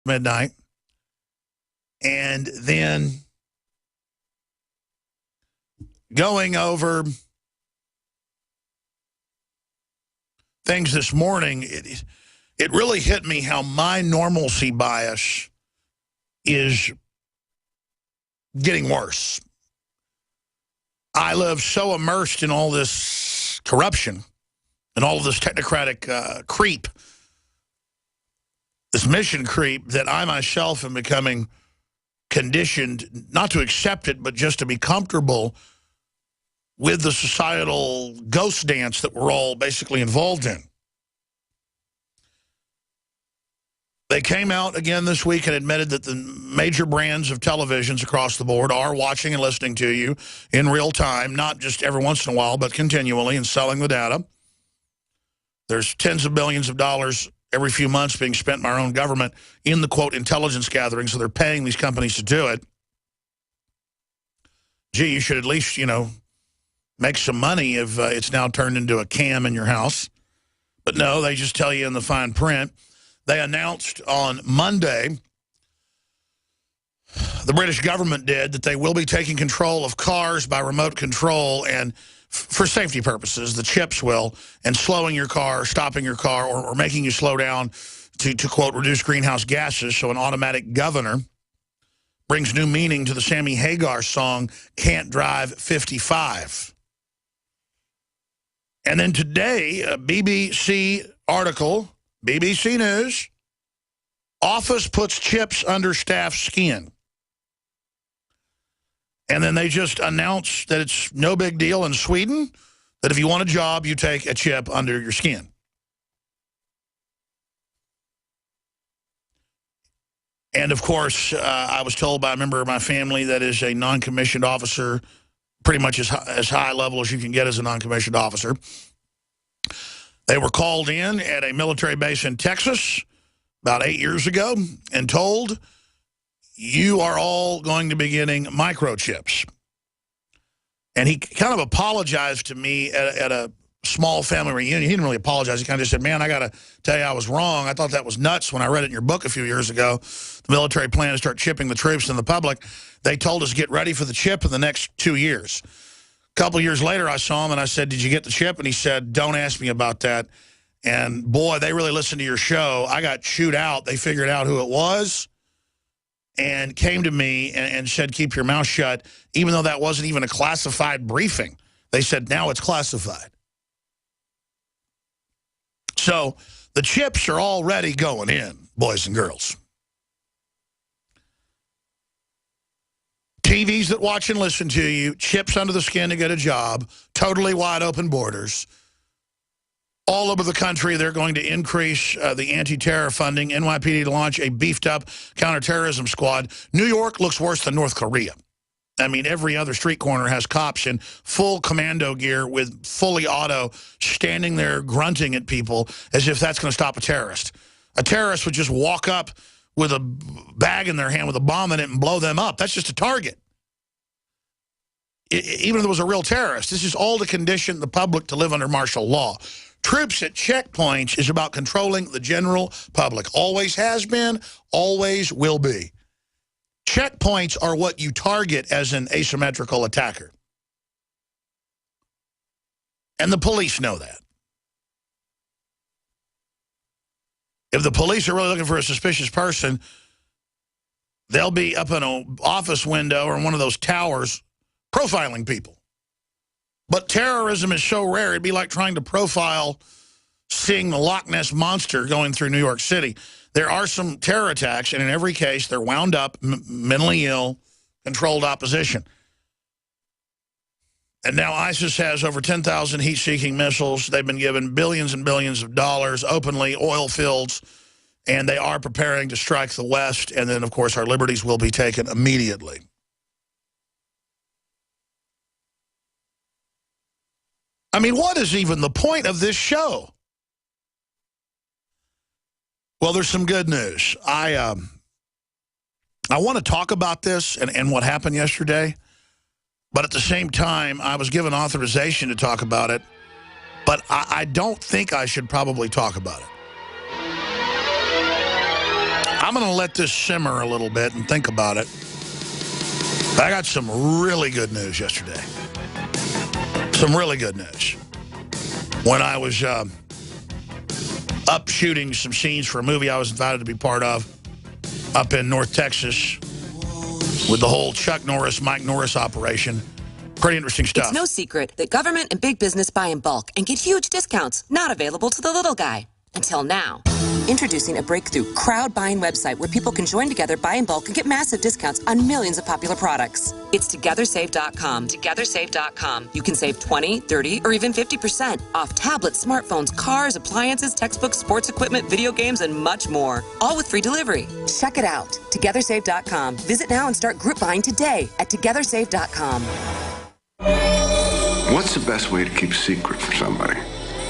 midnight. And then going over things this morning, it really hit me how my normalcy bias is getting worse. I live so immersed in all this corruption and all of this technocratic creep, this mission creep, that I myself am becoming conditioned not to accept it, but just to be comfortable with the societal ghost dance that we're all basically involved in. They came out again this week and admitted that the major brands of televisions across the board are watching and listening to you in real time, not just every once in a while, but continually, and selling the data. There's tens of billions of dollars every few months being spent by our own government in the, quote, intelligence gathering, so they're paying these companies to do it. Gee, you should at least, you know, make some money if it's now turned into a cam in your house. But no, they just tell you in the fine print. They announced on Monday, the British government did, that they will be taking control of cars by remote control, and for safety purposes, the chips will, and slowing your car, stopping your car, or making you slow down to, quote, reduce greenhouse gases. So an automatic governor brings new meaning to the Sammy Hagar song, Can't Drive 55. And then today, a BBC article, BBC News, office puts chips under staff's skin. And then they just announced that it's no big deal in Sweden, that if you want a job, you take a chip under your skin. And, of course, I was told by a member of my family that is a non-commissioned officer, pretty much as high level as you can get as a non-commissioned officer. They were called in at a military base in Texas about 8 years ago and told, you are all going to be getting microchips. And he kind of apologized to me at a small family reunion. He didn't really apologize. He kind of just said, man, I got to tell you I was wrong. I thought that was nuts when I read it in your book a few years ago. The military plan to start chipping the troops and the public. They told us get ready for the chip in the next 2 years. A couple years later, I saw him and I said, did you get the chip? And he said, don't ask me about that. And boy, they really listened to your show. I got chewed out. They figured out who it was and came to me and said, keep your mouth shut, even though that wasn't even a classified briefing. They said, now it's classified. So the chips are already going in, boys and girls. TVs that watch and listen to you, chips under the skin to get a job, totally wide open borders. All over the country, they're going to increase the anti-terror funding. NYPD to launch a beefed-up counterterrorism squad. New York looks worse than North Korea. I mean, every other street corner has cops in full commando gear with fully auto standing there grunting at people as if that's going to stop a terrorist. A terrorist would just walk up with a bag in their hand with a bomb in it and blow them up. That's just a target. Even if it was a real terrorist, this is all to condition the public to live under martial law. Troops at checkpoints is about controlling the general public. Always has been, always will be. Checkpoints are what you target as an asymmetrical attacker. And the police know that. If the police are really looking for a suspicious person, they'll be up in an office window or in one of those towers profiling people. But terrorism is so rare, it'd be like trying to profile seeing the Loch Ness Monster going through New York City. There are some terror attacks, and in every case, they're wound up, mentally ill, controlled opposition. And now ISIS has over 10,000 heat-seeking missiles. They've been given billions and billions of dollars, openly, oil fields, and they are preparing to strike the West. And then, of course, our liberties will be taken immediately. I mean, what is even the point of this show? Well, there's some good news. I want to talk about this and what happened yesterday, but at the same time, I was given authorization to talk about it, but I don't think I should probably talk about it. I'm going to let this simmer a little bit and think about it. I got some really good news yesterday. Some really good news. When I was up shooting some scenes for a movie I was invited to be part of up in North Texas with the whole Chuck Norris, Mike Norris operation. Pretty interesting stuff. It's no secret that government and big business buy in bulk and get huge discounts not available to the little guy. Until now. Introducing a breakthrough crowd buying website where people can join together, buy in bulk, and get massive discounts on millions of popular products. It's TogetherSave.com. TogetherSave.com. You can save 20, 30, or even 50% off tablets, smartphones, cars, appliances, textbooks, sports equipment, video games, and much more. All with free delivery. Check it out. TogetherSave.com. Visit now and start group buying today at TogetherSave.com. What's the best way to keep a secret from somebody?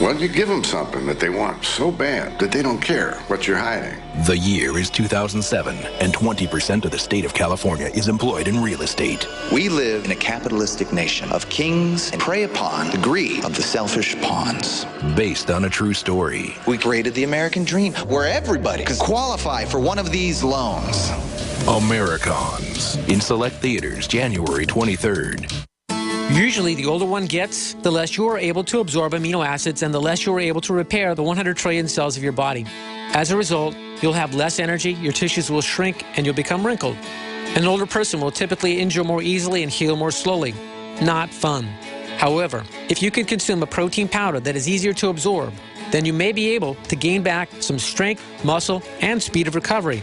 Well, you give them something that they want so bad that they don't care what you're hiding. The year is 2007, and 20% of the state of California is employed in real estate. We live in a capitalistic nation of kings and prey upon the greed of the selfish pawns. Based on a true story. We created the American dream, where everybody could qualify for one of these loans. Americons. In select theaters, January 23rd. Usually, the older one gets, the less you are able to absorb amino acids and the less you are able to repair the 100 trillion cells of your body. As a result, you'll have less energy, your tissues will shrink, and you'll become wrinkled. An older person will typically injure more easily and heal more slowly. Not fun. However, if you can consume a protein powder that is easier to absorb, then you may be able to gain back some strength, muscle, and speed of recovery.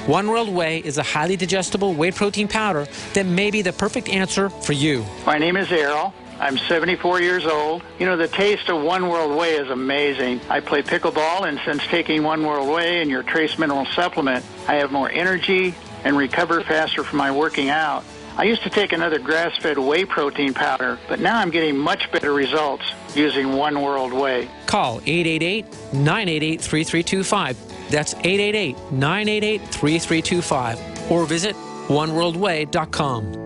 One World Whey is a highly digestible whey protein powder that may be the perfect answer for you. My name is Errol. I'm 74 years old. You know, the taste of One World Whey is amazing. I play pickleball, and since taking One World Whey and your trace mineral supplement, I have more energy and recover faster from my working out. I used to take another grass-fed whey protein powder, but now I'm getting much better results using One World Whey. Call 888-988-3325. That's 888-988-3325. Or visit oneworldway.com.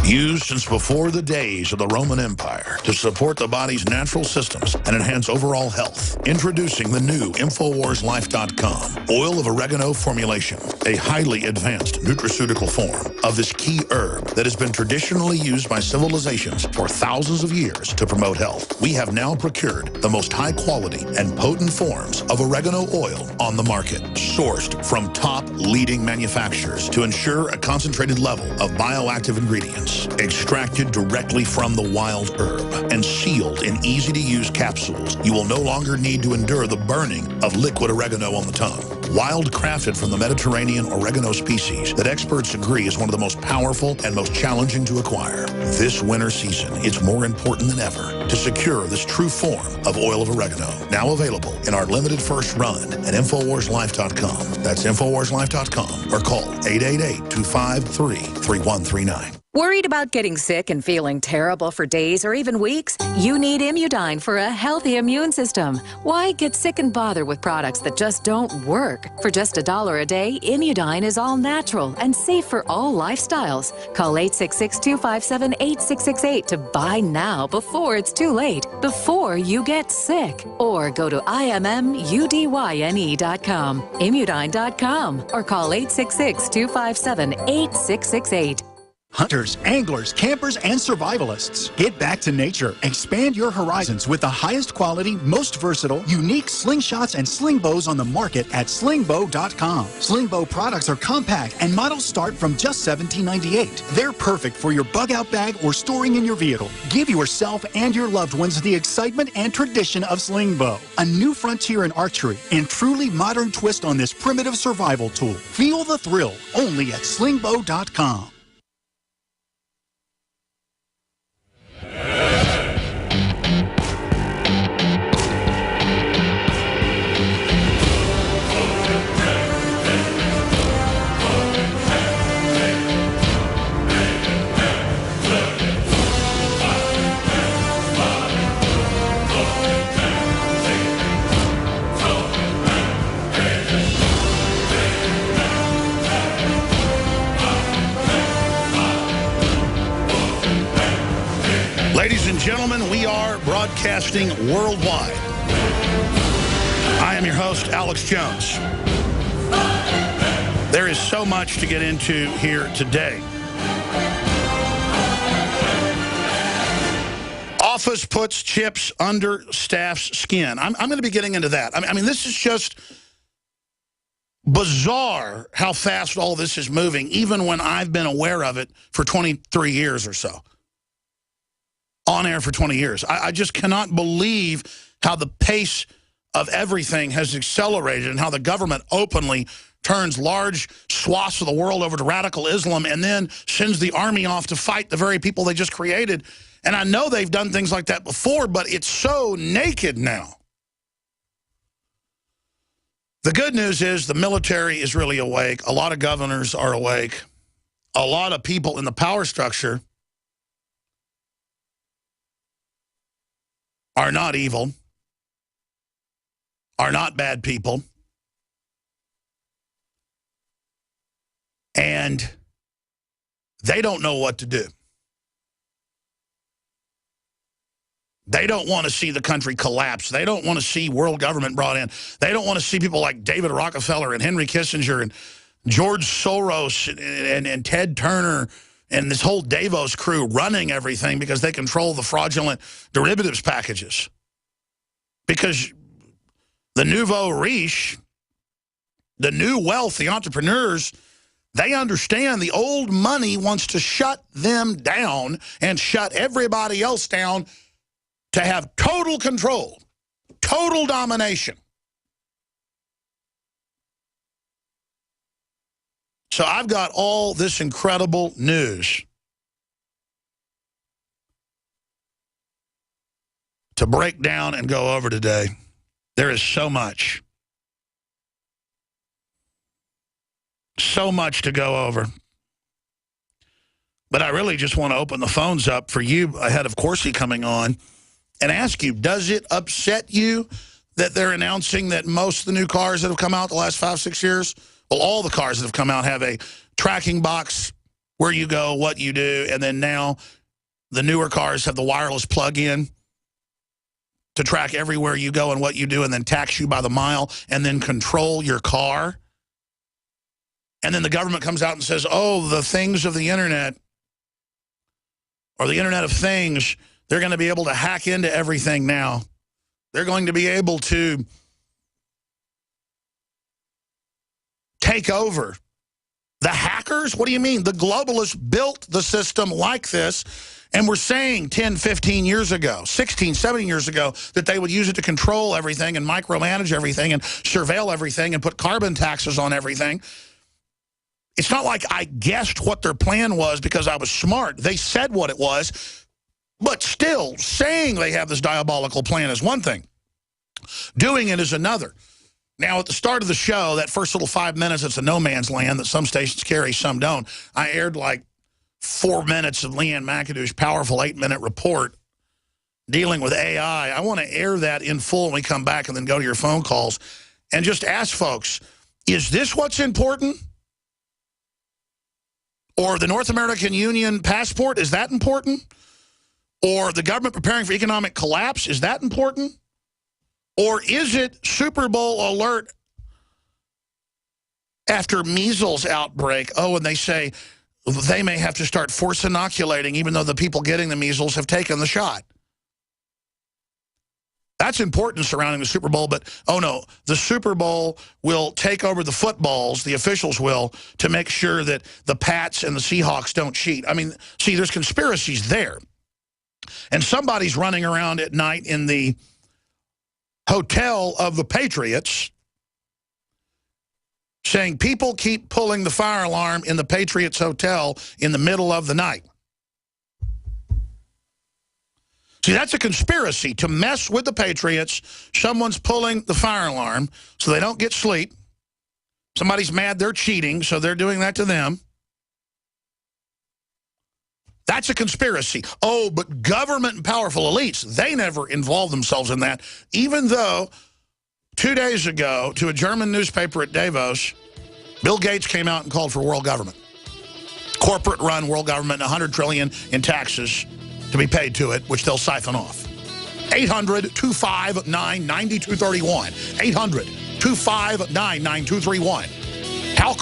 Used since before the days of the Roman Empire to support the body's natural systems and enhance overall health. Introducing the new InfoWarsLife.com oil of oregano formulation, a highly advanced nutraceutical form of this key herb that has been traditionally used by civilizations for thousands of years to promote health. We have now procured the most high quality and potent forms of oregano oil on the market, sourced from top leading manufacturers to ensure a concentrated level of bioactive ingredients. Extracted directly from the wild herb and sealed in easy-to-use capsules, you will no longer need to endure the burning of liquid oregano on the tongue. Wild crafted from the Mediterranean oregano species that experts agree is one of the most powerful and most challenging to acquire. This winter season, it's more important than ever to secure this true form of oil of oregano. Now available in our limited first run at InfoWarsLife.com. That's InfoWarsLife.com or call 888-253-3139. Worried about getting sick and feeling terrible for days or even weeks? You need Immudyne for a healthy immune system. Why get sick and bother with products that just don't work? For just $1 a day, Immudyne is all natural and safe for all lifestyles. Call 866-257-8668 to buy now before it's too late, before you get sick. Or go to IMMUDYNE.com, Immudyne.com, or call 866-257-8668. Hunters, anglers, campers, and survivalists. Get back to nature. Expand your horizons with the highest quality, most versatile, unique slingshots and sling bows on the market at slingbow.com. Slingbow products are compact and models start from just $17.98. They're perfect for your bug-out bag or storing in your vehicle. Give yourself and your loved ones the excitement and tradition of Slingbow, a new frontier in archery and truly modern twist on this primitive survival tool. Feel the thrill only at slingbow.com. Ladies and gentlemen, we are broadcasting worldwide. I am your host, Alex Jones. There is so much to get into here today. Office puts chips under staff's skin. I'm going to be getting into that. I mean, this is just bizarre how fast all this is moving, even when I've been aware of it for 23 years or so. On air for 20 years. I just cannot believe how the pace of everything has accelerated and how the government openly turns large swaths of the world over to radical Islam and then sends the army off to fight the very people they just created. And I know they've done things like that before, but it's so naked now. The good news is the military is really awake. A lot of governors are awake. A lot of people in the power structure are not evil, are not bad people. And they don't know what to do. They don't want to see the country collapse. They don't want to see world government brought in. They don't want to see people like David Rockefeller and Henry Kissinger and George Soros and Ted Turner and this whole Davos crew running everything because they control the fraudulent derivatives packages. Because the nouveau riche, the new wealth, the entrepreneurs, they understand the old money wants to shut them down and shut everybody else down to have total control, total domination. So I've got all this incredible news to break down and go over today. There is so much. So much to go over. But I really just want to open the phones up for you ahead of Corsi coming on and ask you, does it upset you that they're announcing that most of the new cars that have come out the last 5-6 years, well, all the cars that have come out have a tracking box where you go, what you do, and then now the newer cars have the wireless plug-in to track everywhere you go and what you do and then tax you by the mile and then control your car? And then the government comes out and says, oh, the things of the internet or the Internet of Things, they're going to be able to hack into everything now. They're going to be able to take over. The hackers? What do you mean? The globalists built the system like this, and we're saying 10, 15 years ago, 16, 17 years ago, that they would use it to control everything and micromanage everything and surveil everything and put carbon taxes on everything. It's not like I guessed what their plan was because I was smart. They said what it was, but still, saying they have this diabolical plan is one thing. Doing it is another. Now, at the start of the show, that first little 5 minutes, it's a no man's land that some stations carry, some don't. I aired like 4 minutes of Leanne McAdoo's powerful 8-minute report dealing with AI. I want to air that in full when we come back and then go to your phone calls and just ask folks, is this what's important? Or the North American Union passport, is that important? Or the government preparing for economic collapse, is that important? Or is it Super Bowl alert after measles outbreak? Oh, and they say they may have to start force inoculating even though the people getting the measles have taken the shot. That's important surrounding the Super Bowl, but oh no, the Super Bowl will take over the footballs, the officials will, to make sure that the Pats and the Seahawks don't cheat. I mean, see, there's conspiracies there. And somebody's running around at night in the hotel of the Patriots saying people keep pulling the fire alarm in the Patriots hotel in the middle of the night. See, that's a conspiracy to mess with the Patriots. Someone's pulling the fire alarm so they don't get sleep. Somebody's mad they're cheating, so they're doing that to them. That's a conspiracy. Oh, but government and powerful elites, they never involve themselves in that, even though 2 days ago, to a German newspaper at Davos, Bill Gates came out and called for world government. Corporate-run world government, $100 trillion in taxes to be paid to it, which they'll siphon off. 800-259-9231. 800-259-9231.